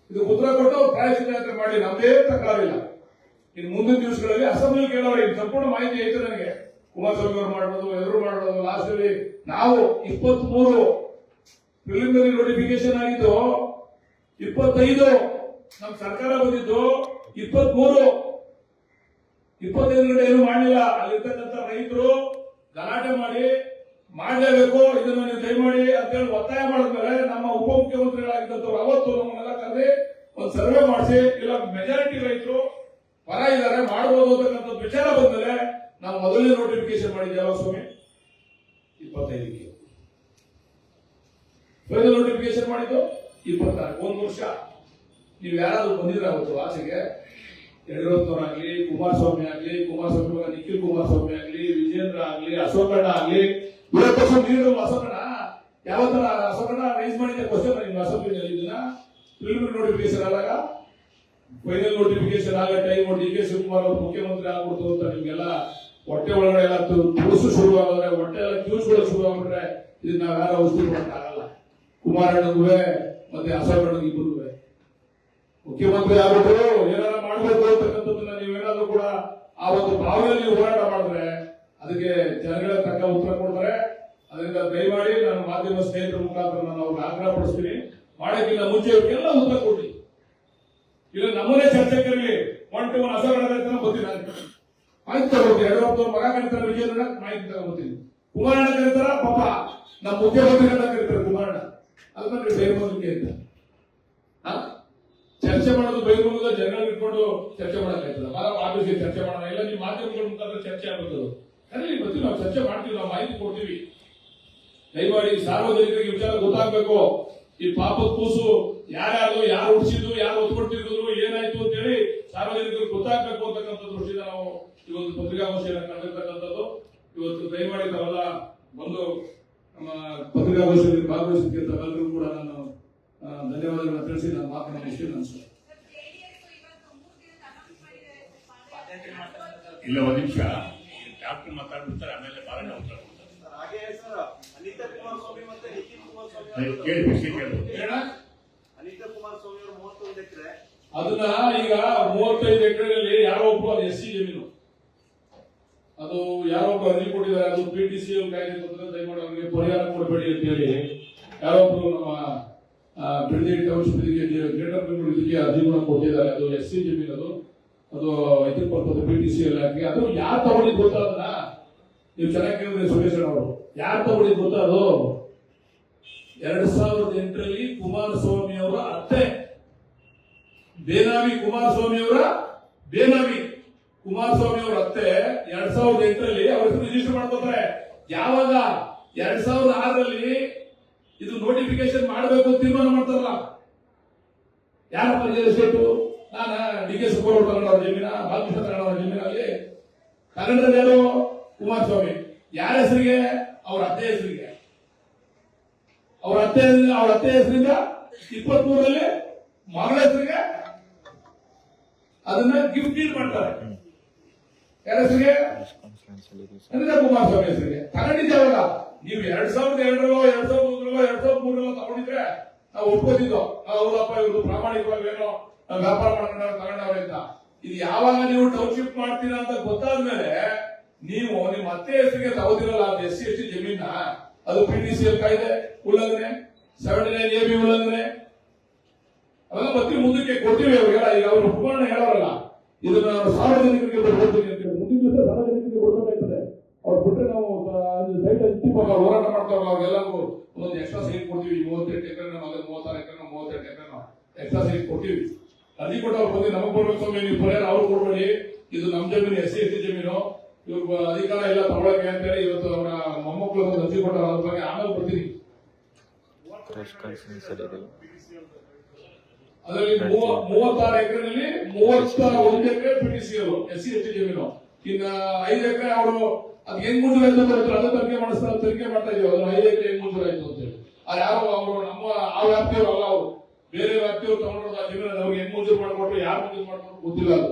ಇದು ಉತ್ತರ ಕೊಟ್ಟು ಪ್ರಾಯಶ್ಚಿತ್ತ ಯಾತ್ರೆ ಮಾಡಿ ನಮ್ದೇ ತಕರಾರಿಲ್ಲ. ಇನ್ನು ಮುಂದಿನ ದಿವಸಗಳಲ್ಲಿ ಅಸೆಂಬ್ಲಿ ಕೇಳೋರು ಇದು ಸಂಪೂರ್ಣ ಮಾಹಿತಿ ಐತೆ ನನಗೆ. ಕುಮಾರಸ್ವಾಮಿ ಅವರು ಮಾಡೋದು, ಎದುರು ಮಾಡೋದು, ಲಾಸ್ಟ್ ಅಲ್ಲಿ ನಾವು 23 ಪ್ರಿಲಿಮಿನರಿ ನೋಟಿಫಿಕೇಶನ್ ಆಗಿದ್ದು, 25 ನಮ್ ಸರ್ಕಾರ ಬಂದಿದ್ದು, 23 25 ಗಂಟೆ ಏನು ಮಾಡಲಿಲ್ಲ. ಅಲ್ಲಿರ್ತಕ್ಕಂಥ ರೈತರು ಗಲಾಟೆ ಮಾಡಿ ಮಾಡಲೇಬೇಕು, ಇದನ್ನು ನೀವು ದಯಮಾಡಿ ಅಂತ ಹೇಳಿ ಒತ್ತಾಯ ಮಾಡಿದ್ಮೇಲೆ ನಮ್ಮ ಉಪಮುಖ್ಯಮಂತ್ರಿಗಳಾಗಿದ್ದಂಥವ್ರು ಅವತ್ತು ನಮ್ಮನ್ನೆಲ್ಲ ಕರೆದಿ ಒಂದು ಸರ್ವೆ ಮಾಡಿಸಿ, ಇಲ್ಲ ಮೆಜಾರಿಟಿ ರೈತರು ಪರ ಇದ್ದಾರೆ ಮಾಡಬಹುದು ಅಂತಕ್ಕಂಥ ವಿಚಾರ ಬಂದ್ಮೇಲೆ ನಾವು ಮೊದಲನೇ ನೋಟಿಫಿಕೇಶನ್ ಮಾಡಿದ್ವಿ. ಯಾವ ಸ್ವಾಮಿ 25ಕ್ಕೆ ಫೈನಲ್ ನೋಟಿಫಿಕೇಶನ್ ಮಾಡಿದ್ದು 24. 1 ವರ್ಷ. ನೀವು ಯಾರಾದ್ರೂ ಬಂದಿದ್ರೆ ಅವತ್ತು ಆಚೆಗೆ, ಯಡಿಯೂರಪ್ಪನವರಾಗ್ಲಿ, ಕುಮಾರಸ್ವಾಮಿ ಆಗ್ಲಿ, ಕುಮಾರಸ್ವಾಮಿ ಮಗ ನಿಖಿಲ್ ಕುಮಾರಸ್ವಾಮಿ ಆಗ್ಲಿ, ವಿಜೇಂದ್ರ ಆಗ್ಲಿ, ಅಶೋಕಣ್ಣ ಆಗ್ಲಿ, ನೀರು ಅಶೋಕಣ್ಣ ಯಾವ ತರ ಅಶೋಕಣ್ಣ ರೈಸ್ ಮಾಡಿದ್ದೆ ಕ್ವಶನ್ ನಿಮ್ಮ ಅಸೆಂಬ್ಲಿನಲ್ಲಿ. ಇದನ್ನ ಪ್ರಿಲಿಮಿನರಿ ನೋಟಿಫಿಕೇಶನ್ ಆದಾಗ ಫೈನಲ್ ನೋಟಿಫಿಕೇಶನ್ ಆಗ ಟೈಮ್ ಡಿ ಕೆ ಶಿವಕುಮಾರ್ ಅವರು ಮುಖ್ಯಮಂತ್ರಿ ಆಗ್ಬಿಡ್ತು ಅಂತ ನಿಮ್ಗೆಲ್ಲ ಹೊಟ್ಟೆ ಒಳಗಡೆ ಎಲ್ಲ ತುಳಸು ಶುರು ಆಗಿದ್ರೆ, ಹೊಟ್ಟೆ ಎಲ್ಲ ಕ್ಯೂಸ್ಗಳು ಶುರು ಆಗ್ಬಿಟ್ರೆ ಇದನ್ನ ನಾವು ಯಾರು ಔಷಧಿ ಮಾಡಕ್ಕಾಗಲ್ಲ. ಕುಮಾರಣ್ಣಗೂ ಮತ್ತೆ ಅಶೋಕಣ್ಣಗೂ ಇಬ್ಬರು ಮುಖ್ಯಮಂತ್ರಿ ಆಗ್ಬಿಟ್ರು ಏನಾರ ಮಾಡಬೇಕು ಅಂತಕ್ಕಂಥದ್ದನ್ನ ನೀವೇನಾದ್ರೂ ಕೂಡ ಆ ಒಂದು ಭಾವನೆಯಲ್ಲಿ ಹೋರಾಟ ಮಾಡಿದ್ರೆ ಅದಕ್ಕೆ ಜನಗಳ ತಕ್ಕ ಉತ್ತರ ಕೊಡ್ತಾರೆ. ಅದರಿಂದ ದಯಮಾಡಿ ನಾನು ಮಾಧ್ಯಮ ಸ್ನೇಹಿತರ ಮುಖಾಂತರ ನಾನು ಅವ್ರಿಗೆ ಆಗ್ರಹ ಪಡಿಸ್ತೀನಿ, ಮಾಡಕ್ಕಿಂತ ಮುಂಚೆ ಇವಕ್ಕೆಲ್ಲ ಉತ್ತರ ಕೊಡ್ಲಿ. ಇಲ್ಲ ನಮ್ಮನ್ನೇ ಚರ್ಚೆ ಕರೀಲಿ, 1 to 1 ಅಸೋಕಣ್ಣ ಬರ್ತೀನಿ ನಾನು ಮಾಹಿತಿ ತಗೋತೀನಿ. ಯಡಿಯೂರಪ್ಪನವ್ರ ಮಗ ಕರೀತಾರೆ, ವಿಜಯೇಂದ್ರ ಮಾಹಿತಿ ತಗೋತೀನಿ. ಕುಮಾರಣ್ಣ ಕರೀತಾರ, ಪಾಪ ನಮ್ಮ ಮುಖ್ಯಮಂತ್ರಿಗಳನ್ನ ಕರೀತಾರೆ ಕುಮಾರಣ್ಣ. ಅದನ್ನ ಬೈರ್ಮಂಗಕ್ಕೆ ಅಂತ ಚರ್ಚೆ ಮಾಡೋದು ಬೈರ್ಮಂಗದ ಜನಗಳು ಇಟ್ಕೊಂಡು ಚರ್ಚೆ ಮಾಡಕ್ಕಾಯ್ತದ? ಆಫೀಸ್ಗೆ ಚರ್ಚೆ ಮಾಡೋಣ, ಇಲ್ಲ ನೀವು ಮಾಧ್ಯಮಗಳ ಮುಖಾಂತರ ಚರ್ಚೆ ಆಗೋದು. ಕರೀಲಿ, ಬರ್ತೀವಿ, ನಾವು ಚರ್ಚೆ ಮಾಡ್ತೀವಿ, ನಾವು ಮಾಹಿತಿ ಕೊಡ್ತೀವಿ. ದಯಮಾಡಿ ಸಾರ್ವಜನಿಕರಿಗೆ ವಿಚಾರ ಗೊತ್ತಾಗಬೇಕು. ಈ ಪಾಪದ ಕೂಸು ಯಾರ್ಯಾರು, ಯಾರು ಉಳಿಸಿದ್ದು, ಯಾರು ಒತ್ಕೊಡ್ತಿದ್ರು, ಏನಾಯ್ತು ಅಂತ ಹೇಳಿ ಸಾರ್ವಜನಿಕರಿಗೆ ಗೊತ್ತಾಗಬೇಕು ಅಂತಕ್ಕಂಥ ದೃಷ್ಟಿಯಿಂದ ನಾವು ಇವತ್ತು ಪತ್ರಿಕಾಗೋಷ್ಠಿಯನ್ನು ಕರೆದಿರ್ತಕ್ಕಂಥದ್ದು. ಇವತ್ತು ದಯಮಾಡಿ ತಾವೆಲ್ಲ ಬಂದು ನಮ್ಮ ಪತ್ರಿಕಾಗೋಷ್ಠಿಯಲ್ಲಿ ಭಾಗವಹಿಸಿದ್ದಕ್ಕೆ ತಾವೆಲ್ಲರೂ ಕೂಡ ನಾನು ಧನ್ಯವಾದಗಳನ್ನ ತಿಳಿಸಿ ನಾನು ಮಾತನಾಡಿಸಿ ಅನ್ಸುತ್ತೆ. ಇಲ್ಲ, ಒಂದು ನಿಮಿಷ ಡಾಕ್ಟರ್ ಮಾತಾಡ್ಬಿಡ್ತಾರೆ, ಆಮೇಲೆ ಬಾಲಣ್ಣ ಉತ್ತರ ಕೊಡ್ತಾರೆ. ಅನಿತಾ ಕುಮಾರಸ್ವಾಮಿ ಮತ್ತೆ ನಿಖಿಲ್ ಕುಮಾರಸ್ವಾಮಿ ಅನಿತಾ ಕುಮಾರಸ್ವಾಮಿ ಅವರು 31 ಎಕರೆ, ಅದನ್ನ ಈಗ 35 ಎಕರೆಯಲ್ಲಿ ಯಾರೋ ಒಬ್ರು ಅದು SC ಜಮೀನು, ಅದು ಯಾರೋ ಒಬ್ರು ಅರ್ಜಿ ಕೊಟ್ಟಿದ್ದಾರೆ. ಅದು PTCL ಕಾಯ್ದೆ ತಂದ್ರೆ ದಯಮಾಡಿ ಅವರಿಗೆ ಪರಿಹಾರ ಕೊಡಬೇಡಿ ಅಂತ ಹೇಳಿ ಯಾರೊಬ್ರು ನಮ್ಮ ಬಿಡದಿ ಟೌನ್ಶಿಪ್ ಗ್ರೇಟರ್ ಬೆಂಗಳೂರು ಇದಕ್ಕೆ ಅರ್ಜಿಗಳನ್ನ ಕೊಟ್ಟಿದ್ದಾರೆ. ಅದು SC ಜಮೀನು, ಅದು ಐದು ಪರ್ಪದ PTCL ಆಗಿ. ಅದು ಯಾರು ತಗೊಂಡಿದ್ದು ಗೊತ್ತಾ? ಅದನ್ನ ನೀವು ಚೆನ್ನಾಗಿ ಕೇಳಿದ್ರೆ ಸುರೇಶ್ ಅವರು ಯಾರು ತಗೊಂಡಿದ್ದು ಗೊತ್ತಾ? ಅದು 2008ರಲ್ಲಿ ಕುಮಾರಸ್ವಾಮಿ ಅವರ ಅತ್ತೆ ಬೇನಾಮಿ, ಕುಮಾರಸ್ವಾಮಿ ಅವರ ಅತ್ತೆ 2008ರಲ್ಲಿ ಅವ್ರ ಹೆಸರು ರಿಜಿಸ್ಟರ್ ಮಾಡ್ಕೋತಾರೆ. ಯಾವಾಗ 2006ರಲ್ಲಿ ಇದು ನೋಟಿಫಿಕೇಶನ್ ಮಾಡಬೇಕು ತೀರ್ಮಾನ ಮಾಡ್ತಾರಲ್ಲ, ಯಾರಪ್ಪ ರಿಯಲ್ ಎಸ್ಟೇಟು? ನಾನು DK ಸುಬ್ಬರಾವ್ ತಗೊಂಡವ್ರ ಜಮೀನ, ಬಾಲಕೃಷ್ಣ ತಗೊಂಡವ್ರ ಜಮೀನಲ್ಲಿ ತಗೊಂಡ್ರೆ ಯಾರು? ಕುಮಾರಸ್ವಾಮಿ. ಯಾರ ಹೆಸರಿಗೆ? ಅವ್ರ ಅತ್ತೆ ಹೆಸರಿಗೆ. ಅವ್ರ ಅತ್ತೆ ಹೆಸರಿಂದ 23ರಲ್ಲಿ ಮಗಳ ಹೆಸರಿಗೆ ಅದನ್ನ ಗಿಫ್ಟ್ ಡೀಡ್ ಮಾಡ್ತಾರೆ. ಯಾರ ಹೆಸರಿಗೆ? ಕುಮಾರಸ್ವಾಮಿ ಹೆಸರಿಗೆ. ತಗೊಂಡಿದ್ದೇವಲ್ಲ ನೀವು 2002ರೋ 2003ರೋ 2003ರೋ ತಗೊಂಡಿದ್ರೆ ನಾವು ಒಪ್ಕೋತಿದ್ದೋ, ಹೌದಪ್ಪ ಇವ್ರು ಪ್ರಾಮಾಣಿಕವಾಗಿ ಏನೋ ವ್ಯಾಪಾರ ತಗೊಂಡವ್ರೆ ಅಂತ. ಇದು ಯಾವಾಗ ನೀವು ಟೌನ್ಶಿಪ್ ಮಾಡ್ತೀರಾ ಅಂತ ಗೊತ್ತಾದ್ಮೇಲೆ ನೀವು ನಿಮ್ಮ ಅತ್ತೆ ಹೆಸರಿಗೆ ತಗೋದಿರಲ್ಲ ಅದು SC ST ಜಮೀನ, ಅದು PTCL ಕಾಯ್ದೆ ಉಲ್ಲಂಘನೆ, 79AB ಉಲ್ಲಂಘನೆ, ಅವೆಲ್ಲ ಮತ್ತೆ ಮುಂದಕ್ಕೆ ಕೊಡ್ತೀವಿ ಅವ್ರಿಗೆಲ್ಲ. ಈಗ ಅವರು ಪ್ರಮಾಣ ಹೇಳೋರಲ್ಲ, ಇದನ್ನ ಸಾರ್ವಜನಿಕರಿಗೆ ಕೊಡ್ತೀನಿ ಅಂತ ಮುಂದಿನ ದಿವಸ ಸಾರ್ವಜನಿಕರಿಗೆ ಕೊಡಬೇಕಾಗ್ತದೆ. ಅವ್ರು ಬಿಟ್ಟರೆ ನಾವು ಸೈಟ್ ಹಂಚಿಪಾಗ ಹೋರಾಟ ಮಾಡ್ತಾರಲ್ಲ, ಅವ್ರಿಗೆಲ್ಲರಿಗೂ ಒಂದೊಂದು ಎಕ್ಸ್ಟ್ರಾ ಸೈಟ್ ಕೊಡ್ತೀವಿ. 38 ಎಕರೆ, 36 ಎಕರೆ, 38 ಎಕರೆ ಎಕ್ಸ್ಟ್ರಾ ಸೈಟ್ ಕೊಡ್ತೀವಿ. ಅರ್ಜಿ ಕೊಟ್ಟು ಅವ್ರು ಬಂದು ನಮಗೆ ಕೊಡ್ಬೇಕು ಸ್ವಾಮಿ, ನೀವು ಪರಿಹಾರ ಅವ್ರು ಕೊಡ್ಬೇಡಿ, ಇದು ನಮ್ಮ ಜಮೀನು, SC ST ಜಮೀನು, ಇವ್ರ ಅಧಿಕಾರ ಎಲ್ಲ ತಗೊಳಕ್ಕೆ ಅಂತೇಳಿ ಇವತ್ತು ಅವರ ಮೊಮ್ಮಕ್ಕಳು ಅರ್ಜಿ ಕೊಟ್ಟಾರ. ಅದ್ರ ಬಗ್ಗೆ ಆಮೇಲೆ ಬರ್ತೀನಿ. ಅದರಲ್ಲಿ 36 ಎಕರೆನಲ್ಲಿ 31 ಎಕರೆ PTCL SC ST ಜಮೀನು, ಇನ್ನ 5 ಎಕರೆ ಅವರು ಅದ್ ಹೆಂಗ್ ಮುಂಜೂರಾಯ್ತು ಅಂತ ಅದು ತನಿಖೆ ಮಾಡ್ತಾ ಇದೀವಿ. ಅದನ್ನ 5 ಎಕರೆ ಹೆಂಗ್ ಮುಂಜೂರಾಯ್ತು ಅಂತ ಹೇಳಿ ಅದು ಯಾರು ಅವರು ನಮ್ಮ ಆ ವ್ಯಾಪ್ತಿಯವರು ಅಲ್ಲ, ಅವರು ಬೇರೆ ವ್ಯಾಪ್ತಿಯವರು ತಗೊಂಡ್ರು ಜಮೀನು ಅವ್ರಿಗೆ ಹೆಂಗ್ ಮಂಜೂರು ಮಾಡ್ಕೊಟ್ರು, ಯಾರು ಮಂಜೂರು ಮಾಡ್ಕೊಂಡು ಗೊತ್ತಿಲ್ಲ. ಅದು